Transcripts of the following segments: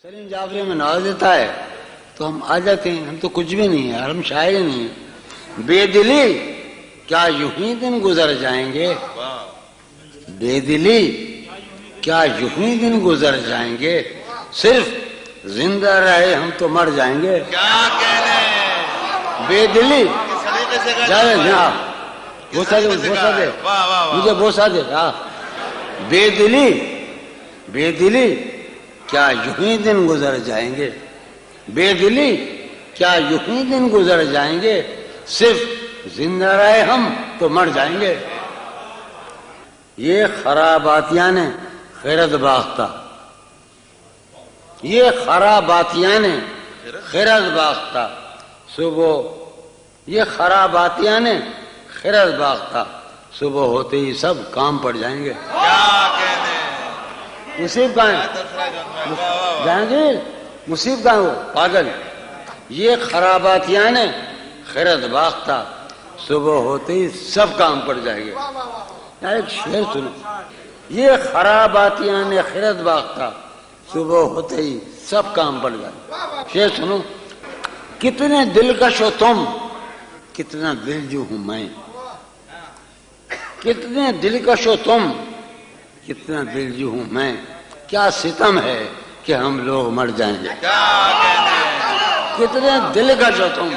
سلیم جعفری میں نواز دیتا ہے تو ہم آ جاتے ہیں. ہم تو کچھ بھی نہیں ہیں، ہم شاعر ہی نہیں ہیں. بے دلی کیا یوں ہی دن گزر جائیں گے، بے دلی کیا یوں ہی دن گزر جائیں گے، صرف زندہ رہے ہم تو مر جائیں گے. کیا کہنے بے دلی سلیقے سے گا جا رہے ہیں. بوسا دے، سلیقے سے بوسا گا. دے واہ واہ واہ. مجھے، بوسا دے. بے دلی، بے دلی کیا یوں ہی دن گزر جائیں گے، بے دلی کیا یوں ہی دن گزر جائیں گے، صرف زندہ رہے ہم تو مر جائیں گے. یہ خراباتیاں نے خیرت باختہ، یہ خراباتیاں نے خیرت باختہ صبح، یہ خراباتیاں نے خیرت باختہ صبح ہوتے ہی سب کام پڑ جائیں گے. کیا کہنے مصیب کہاں ہے؟ جہانگیر مصیب کہاں ہو پاگل. یہ خراباتیاں نے خیرت باختہ صبح ہوتے ہی سب کام پڑ جائیں گے. یار ایک شعر سنو. یہ خراباتیاں نے خیرت باختہ صبح ہوتے ہی سب کام پڑ جائیں گے. شعر سنو. کتنے دلکش ہو تم، کتنا دلجو ہوں میں، کتنے دلکش ہو تم، کتنا دلجو ہوں میں، کیا ستم ہے کہ ہم لوگ مر جائیں گے. کیا کہنے کتنے دلکش ہو تم،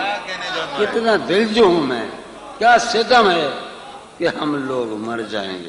کتنا دلجو ہوں میں، کیا ستم ہے کہ ہم لوگ مر جائیں گے.